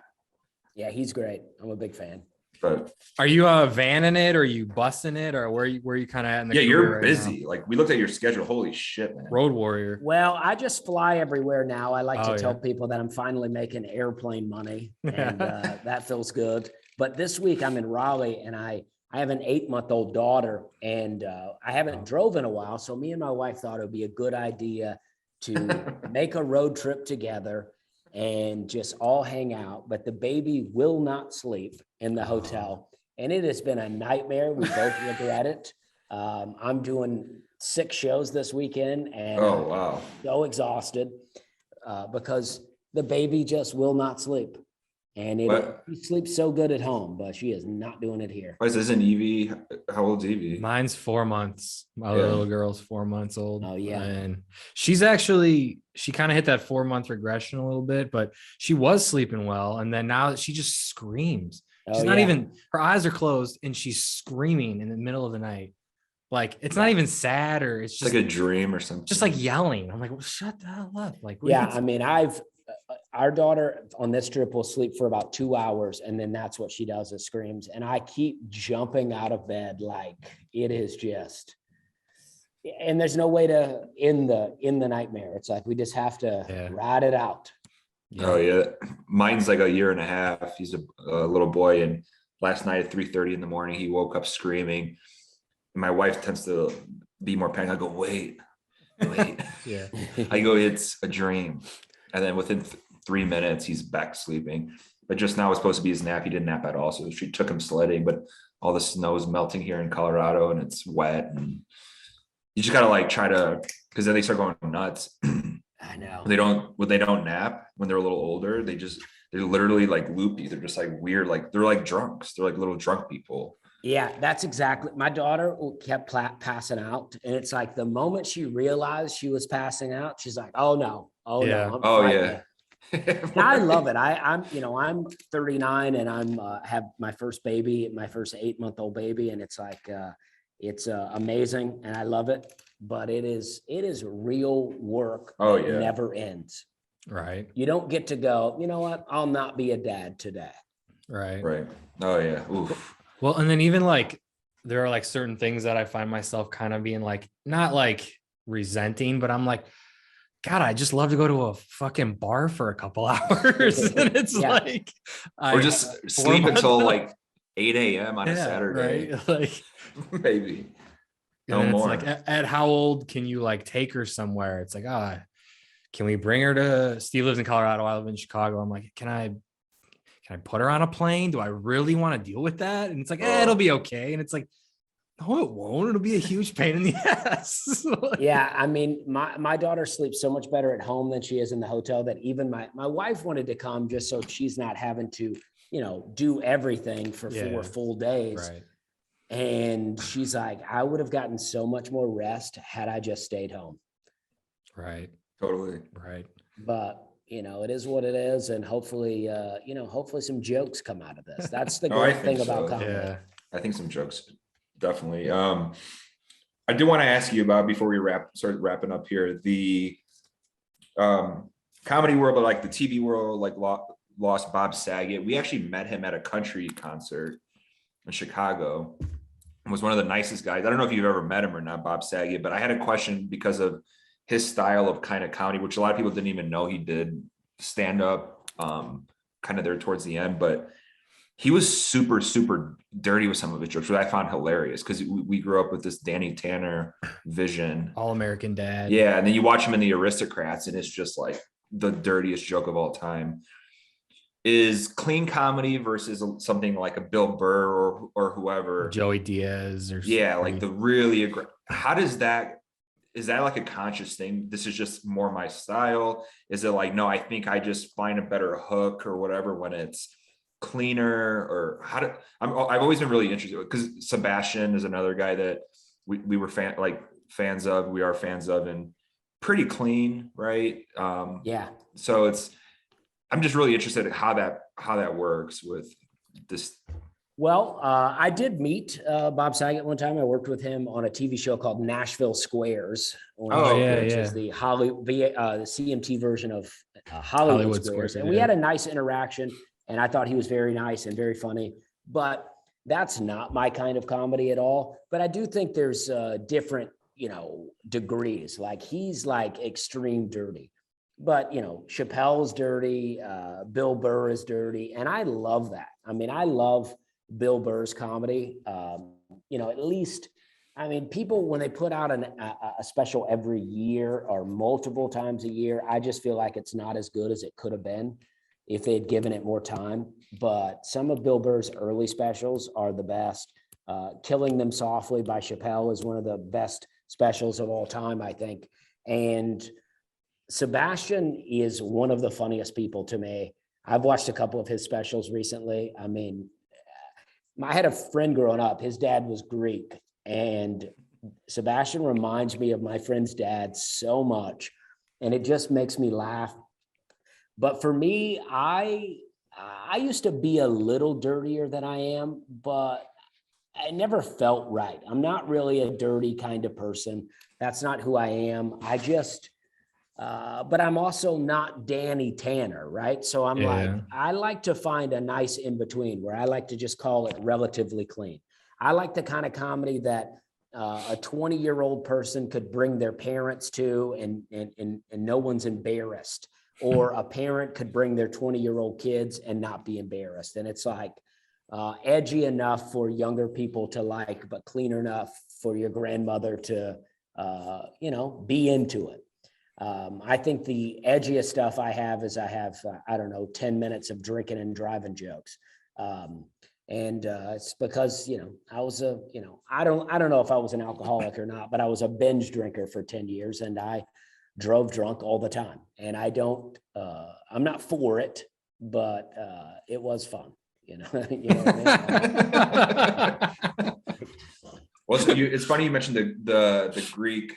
S2: Yeah, he's great. I'm a big fan.
S1: But
S3: are you vanning it, or are you busting it, or where you kind of at in the
S1: you're
S3: right
S1: busy.
S3: Now?
S1: Like we looked at your schedule. Holy shit, man.
S3: Road warrior.
S2: Well, I just fly everywhere now. I like to tell people that I'm finally making airplane money, and that feels good. But this week I'm in Raleigh, and I have an 8-month-old daughter, and I haven't drove in a while. So me and my wife thought it would be a good idea to make a road trip together and just all hang out. But the baby will not sleep in the hotel, and it has been a nightmare. We both regret it. I'm doing 6 shows this weekend, and
S1: wow,
S2: so exhausted because the baby just will not sleep. And she sleeps so good at home, but she is not doing it here.
S1: Isn't Evie? How old's Evie?
S3: Mine's 4 months. My little girl's 4 months old.
S2: Oh yeah.
S3: And she kind of hit that 4-month regression a little bit, but she was sleeping well. And then now she just screams. She's not even, her eyes are closed and she's screaming in the middle of the night. Like it's not even sad, or it's just
S1: like a dream or something.
S3: Just like yelling. I'm like, well, shut the hell up. Like,
S2: I mean, our daughter on this trip will sleep for about 2 hours, and then that's what she does is screams. And I keep jumping out of bed like it is just, and there's no way to end the nightmare. It's like we just have to ride it out.
S1: Oh yeah, mine's like 1.5 years. He's a little boy, and last night at 3:30 in the morning, he woke up screaming. And my wife tends to be more panicked. I go, wait.
S3: Yeah.
S1: I go, it's a dream. And then within 3 minutes, he's back sleeping. But just now was supposed to be his nap. He didn't nap at all. So she took him sledding, but all the snow is melting here in Colorado and it's wet. And you just got to like try to, because then they start going nuts.
S2: I know.
S1: When they don't nap, when they're a little older, they literally like loopy. They're just like weird. Like they're like drunks. They're like little drunk people.
S2: Yeah, that's exactly. My daughter kept passing out. And it's like the moment she realized she was passing out, she's like, oh no. I love it. I'm 39 and I'm have my first baby, my first 8-month-old baby. And it's like, it's amazing and I love it, but it is real work. It never ends.
S3: Right.
S2: You don't get to go, you know what? I'll not be a dad today.
S3: Right.
S1: Right. Oh yeah. Oof.
S3: Well, and then even like, there are like certain things that I find myself kind of being like, not like resenting, but I'm like, God, I just love to go to a fucking bar for a couple hours. And it's like,
S1: or just sleep until like 8 a.m. on a Saturday.
S3: Right? Like
S1: maybe
S3: no more. Like at how old can you like take her somewhere? It's like, can we bring her to, Steve lives in Colorado. I live in Chicago. I'm like, can I put her on a plane? Do I really want to deal with that? And it's like, it'll be okay. And it's like, No, it won't. It'll be a huge pain in the ass.
S2: Yeah, I mean, my daughter sleeps so much better at home than she is in the hotel that even my wife wanted to come just so she's not having to, do everything for 4 full days.
S3: Right.
S2: And she's like, I would have gotten so much more rest had I just stayed home.
S3: Right.
S1: Totally.
S3: Right.
S2: But it is what it is, and hopefully, hopefully some jokes come out of this. That's the
S1: Oh, I
S2: great thing
S1: think
S2: about
S1: so.
S2: comedy.
S3: Yeah.
S1: I think some jokes, definitely. I do want to ask you about, before we start wrapping up here, the comedy world, but like the TV world, like lost Bob Saget. We actually met him at a country concert in Chicago. He was one of the nicest guys. I don't know if you've ever met him or not, Bob Saget, but I had a question because of his style of kind of comedy, which a lot of people didn't even know he did stand up kind of there towards the end, but he was super, super dirty with some of his jokes, which I found hilarious because we grew up with this Danny Tanner vision.
S3: All-American Dad.
S1: Yeah. And then you watch him in The Aristocrats and it's just like the dirtiest joke of all time. Is clean comedy versus something like a Bill Burr or whoever.
S3: Joey Diaz or
S1: yeah,
S3: something.
S1: like the really how does that, is that like a conscious thing? This is just more my style. Is it like, no, I think I just find a better hook or whatever when it's cleaner, or I've always been really interested because Sebastian is another guy that we were fans of, we are fans of, and pretty clean, right?
S2: Yeah.
S1: So I'm just really interested in how that works with this.
S2: Well, I did meet Bob Saget one time. I worked with him on a TV show called Nashville Squares, which is the CMT version of Hollywood Squares. And we had a nice interaction, and I thought he was very nice and very funny. But that's not my kind of comedy at all. But I do think there's different, degrees. Like he's like extreme dirty. But, Chappelle's dirty, Bill Burr is dirty, and I love that. I mean, I love Bill Burr's comedy. At least, people, when they put out a special every year or multiple times a year, I just feel like it's not as good as it could have been if they had given it more time. But some of Bill Burr's early specials are the best. Killing Them Softly by Chappelle is one of the best specials of all time, I think. And Sebastian is one of the funniest people to me. I've watched a couple of his specials recently. I had a friend growing up, his dad was Greek, and Sebastian reminds me of my friend's dad so much, and it just makes me laugh. But for me, I used to be a little dirtier than I am, but I never felt right. I'm not really a dirty kind of person. That's not who I am. But I'm also not Danny Tanner, right? So I like to find a nice in between where I like to just call it relatively clean. I like the kind of comedy that a 20-year-old person could bring their parents to and no one's embarrassed, or a parent could bring their 20-year-old kids and not be embarrassed. And it's like edgy enough for younger people to like, but clean enough for your grandmother to, be into it. I think the edgiest stuff I have is 10 minutes of drinking and driving jokes. It's because, I was I don't know if I was an alcoholic or not, but I was a binge drinker for 10 years and I drove drunk all the time. And I'm not for it, but it was fun, you know what I mean?
S1: Well, it's funny you mentioned the Greek.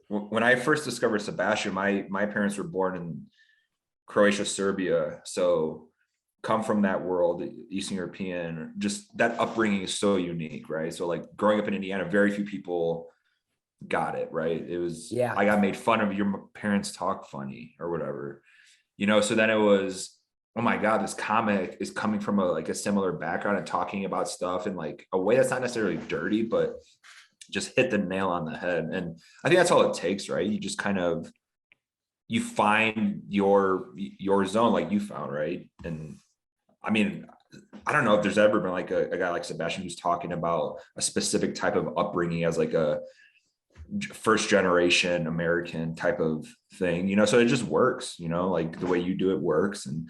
S1: When I first discovered Sebastian, my parents were born in Croatia, Serbia, so come from that world, Eastern European. Just that upbringing is so unique, right? So like growing up in Indiana, very few people got it, right? It was I got made fun of. Your parents talk funny or whatever, So then it was, oh my God, this comic is coming from a similar background and talking about stuff in like a way that's not necessarily dirty, but just hit the nail on the head. And I think that's all it takes, right? You just kind of, you find your zone like you found, right? And I don't know if there's ever been like a guy like Sebastian who's talking about a specific type of upbringing as like a first generation American type of thing, so it just works, like the way you do it works. And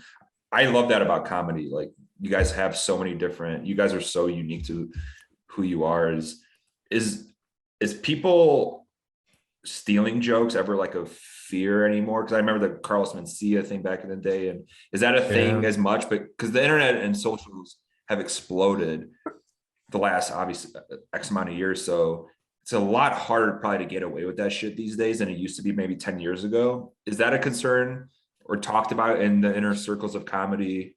S1: I love that about comedy. Like you guys have so many different, you guys are so unique to who you are. Is people stealing jokes ever like a fear anymore? Because I remember the Carlos Mencia thing back in the day, and is that a thing as much? But because the internet and socials have exploded the last obviously X amount of years, so it's a lot harder probably to get away with that shit these days than it used to be maybe 10 years ago. Is that a concern or talked about in the inner circles of comedy?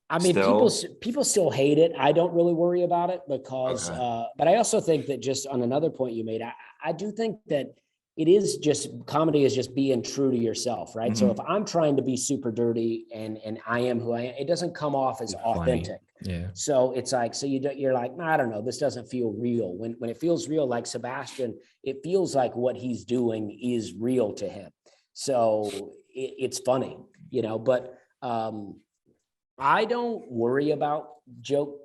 S2: I mean, people still hate it. I don't really worry about it because, but I also think that, just on another point you made, I do think that it is just, comedy is just being true to yourself, right? So if I'm trying to be super dirty and I am who I am, it doesn't come off as authentic.
S3: Yeah.
S2: So it's like, so you're like, I don't know, this doesn't feel real. When it feels real, like Sebastian, it feels like what he's doing is real to him. So it's funny, but I don't worry about joke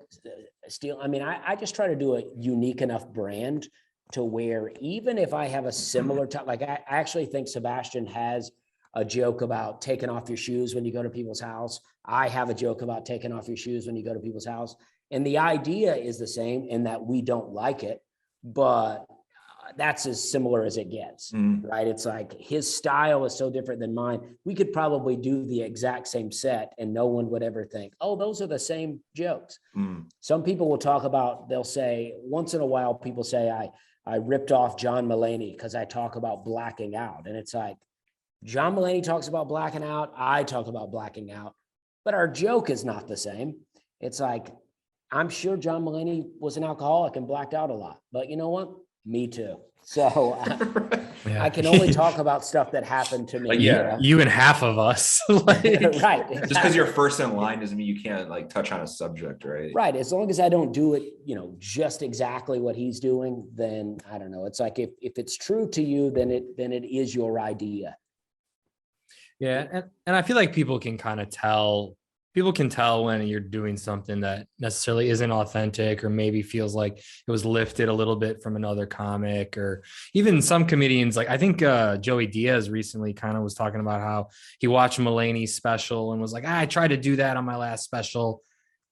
S2: steal. I mean, I just try to do a unique enough brand to where even if I have a similar type, like I actually think Sebastian has a joke about taking off your shoes when you go to people's house. I have a joke about taking off your shoes when you go to people's house. And the idea is the same in that we don't like it, but that's as similar as it gets, right? It's like his style is so different than mine. We could probably do the exact same set and no one would ever think, oh, those are the same jokes. Some people will talk about, they'll say, once in a while, people say, I ripped off John Mulaney because I talk about blacking out. And it's like, John Mulaney talks about blacking out. I talk about blacking out, but our joke is not the same. It's like, I'm sure John Mulaney was an alcoholic and blacked out a lot, but you know what? Me too. So I can only talk about stuff that happened to me.
S1: Like,
S3: you and half of us. Like,
S2: right. Exactly.
S1: Just because you're first in line doesn't mean you can't like touch on a subject, right?
S2: Right. As long as I don't do it, just exactly what he's doing, then I don't know. It's like, if it's true to you, then it is your idea.
S3: Yeah. And I feel like people can tell when you're doing something that necessarily isn't authentic, or maybe feels like it was lifted a little bit from another comic, or even some comedians. Like, I think Joey Diaz recently was talking about how he watched Mulaney's special and was like, I tried to do that on my last special.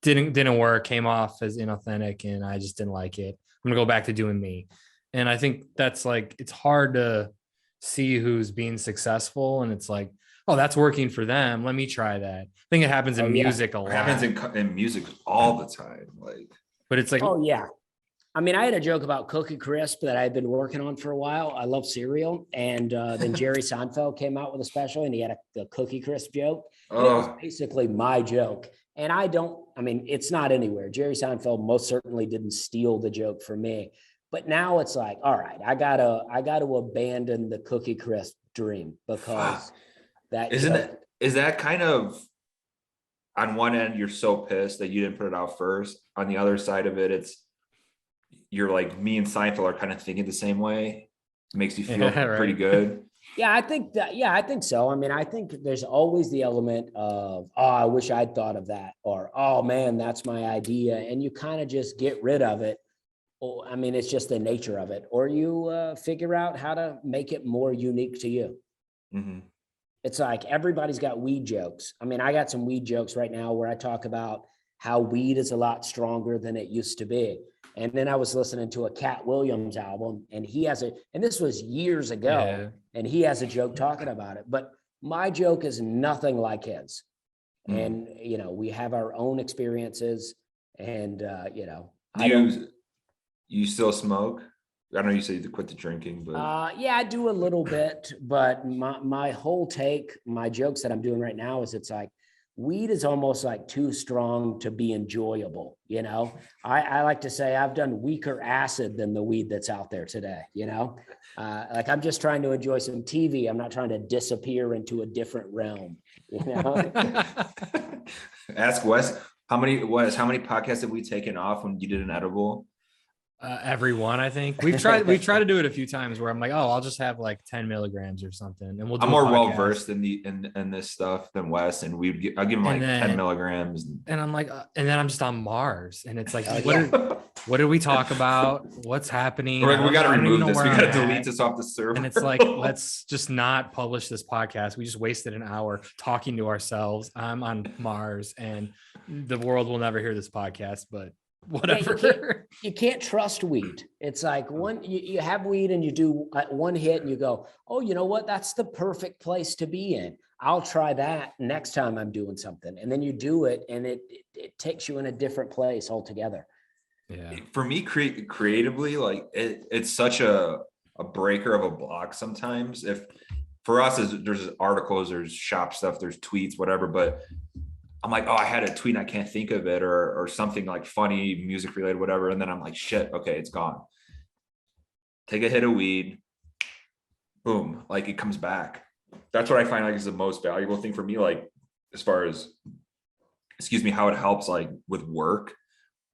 S3: Didn't work, came off as inauthentic, and I just didn't like it. I'm gonna go back to doing me. And I think that's like, it's hard to see who's being successful. And it's like, oh, that's working for them. Let me try that. I think it happens in music a lot.
S1: It happens in music all the time.
S3: But it's like,
S2: oh yeah. I mean, I had a joke about Cookie Crisp that I had been working on for a while. I love cereal. And then Jerry Seinfeld came out with a special and he had a Cookie Crisp joke. And it was basically my joke. And it's not anywhere. Jerry Seinfeld most certainly didn't steal the joke from me. But now it's like, all right, I gotta abandon the Cookie Crisp dream, because that
S1: is that kind of, on one end you're so pissed that you didn't put it out first. On the other side of it, you're like, me and Seinfeld are kind of thinking the same way. It makes you feel pretty good.
S2: Yeah, I think so. I mean, I think there's always the element of, oh, I wish I'd thought of that, or, oh man, that's my idea. And you kind of just get rid of it. Or, I mean, it's just the nature of it. Or you figure out how to make it more unique to you. It's like, everybody's got weed jokes. I mean, I got some weed jokes right now where I talk about how weed is a lot stronger than it used to be. And then I was listening to a Cat Williams album, and and this was years ago, and he has a joke talking about it. But my joke is nothing like his. And, we have our own experiences, and,
S1: you still smoke? I know you said you quit the drinking, but
S2: yeah, I do a little bit, but my whole take, my jokes that I'm doing right now is, it's like, weed is almost like too strong to be enjoyable. I like to say I've done weaker acid than the weed that's out there today. Like, I'm just trying to enjoy some TV. I'm not trying to disappear into a different realm.
S1: Ask Wes, how many podcasts have we taken off when you did an edible?
S3: Everyone, I think we've tried to do it a few times where I'm like, oh, I'll just have like 10 milligrams or something, and we'll do.
S1: I'm more well versed in this stuff than Wes, and I'll give him like 10 milligrams,
S3: and I'm like, and then I'm just on Mars, and it's like, what did we talk about? What's happening?
S1: We got to remove this. We got to delete this off the server.
S3: And it's like, let's just not publish this podcast. We just wasted an hour talking to ourselves. I'm on Mars, and the world will never hear this podcast, but whatever.
S2: You can't trust weed. It's like you have weed and you do one hit and you go, oh, you know what? That's the perfect place to be in. I'll try that next time I'm doing something. And then you do it and it takes you in a different place altogether.
S3: Yeah.
S1: For me, creatively, like it's such a breaker of a block sometimes. If for us, there's articles, there's shop stuff, there's tweets, whatever, but I'm like, oh, I had a tweet and I can't think of it, or something like funny, music related, whatever. And then I'm like, shit, okay, it's gone. Take a hit of weed, boom, like it comes back. That's what I find like is the most valuable thing for me, like as far as, how it helps like with work,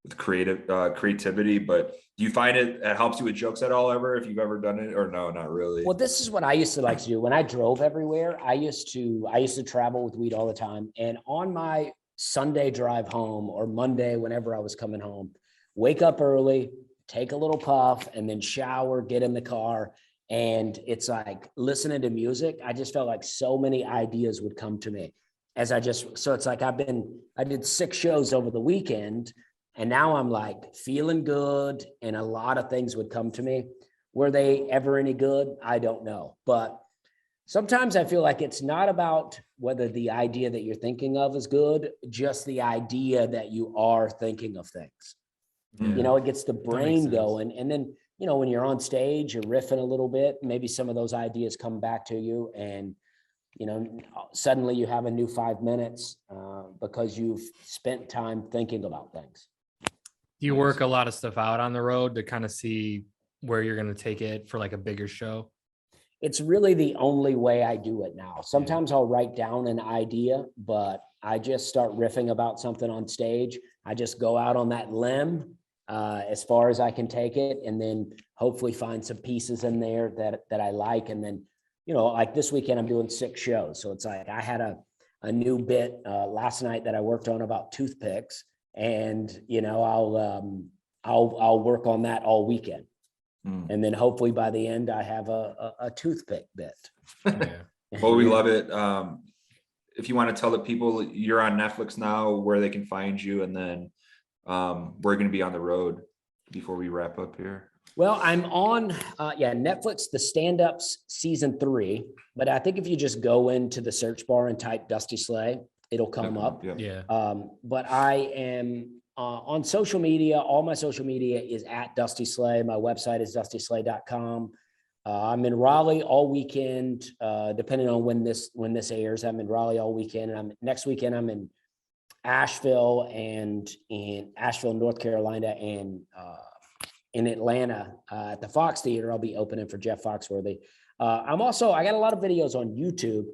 S1: with creativity. But do you find it helps you with jokes at all ever, if you've ever done it, or no, not really?
S2: Well, this is what I used to like to do. When I drove everywhere, I used to travel with weed all the time. And on my Sunday drive home or Monday, whenever I was coming home, wake up early, take a little puff, and then shower, get in the car. And it's like listening to music. I just felt like so many ideas would come to me so it's like I did 6 shows over the weekend, and now I'm like feeling good, and a lot of things would come to me. Were they ever any good? I don't know. But sometimes I feel like it's not about whether the idea that you're thinking of is good, just the idea that you are thinking of things.
S3: Yeah.
S2: It gets the brain going. And then, when you're on stage, you're riffing a little bit, maybe some of those ideas come back to you, and, suddenly you have a new 5 minutes because you've spent time thinking about things.
S3: Do you work a lot of stuff out on the road to kind of see where you're going to take it for like a bigger show?
S2: It's really the only way I do it now. Sometimes I'll write down an idea, but I just start riffing about something on stage. I just go out on that limb as far as I can take it, and then hopefully find some pieces in there that I like. And then, like this weekend, I'm doing 6 shows. So it's like I had a new bit last night that I worked on about toothpicks, and I'll work on that all weekend. And then hopefully by the end, I have a toothpick bit.
S1: Well, we love it. If you want to tell the people you're on Netflix now, where they can find you, and then we're going to be on the road before we wrap up here.
S2: Well, I'm on Netflix The Standups season 3, but I think if you just go into the search bar and type Dusty Slay, it'll come up.
S1: Yeah.
S2: But I am on social media. All my social media is at Dusty Slay. My website is dustyslay.com. I'm in Raleigh all weekend, depending on when this airs. I'm in Raleigh all weekend, and next weekend I'm in Asheville, North Carolina, and in Atlanta at the Fox Theater. I'll be opening for Jeff Foxworthy. I got a lot of videos on YouTube,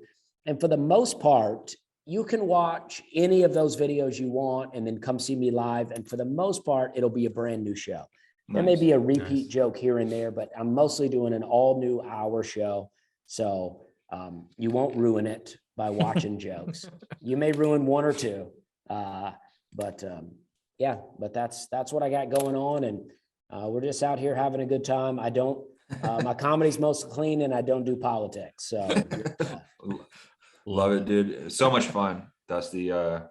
S2: and for the most part, you can watch any of those videos you want and then come see me live. And for the most part, it'll be a brand new show. Nice. There may be a repeat joke here and there, but I'm mostly doing an all new hour show. So you won't ruin it by watching jokes. You may ruin 1 or 2. But that's what I got going on. And we're just out here having a good time. My comedy's most clean, and I don't do politics. So
S1: love it, dude. So much fun, Dusty. I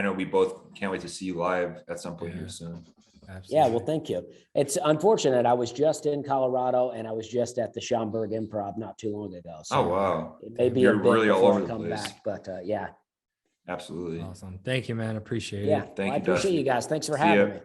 S1: know we both can't wait to see you live at some point here soon.
S3: Absolutely.
S2: Yeah, well, thank you. It's unfortunate. I was just in Colorado, and I was just at the Schaumburg Improv not too long ago. So
S1: oh, wow.
S2: It may be
S1: You're
S2: a bit
S1: really all over the
S2: come
S1: place.
S2: back, but yeah.
S1: Absolutely.
S3: Awesome. Thank you, man. Appreciate
S2: Yeah,
S3: it.
S1: Thank
S2: I
S1: you,
S2: appreciate
S1: Dusty.
S2: you guys. Thanks for
S1: See ya.
S2: having me.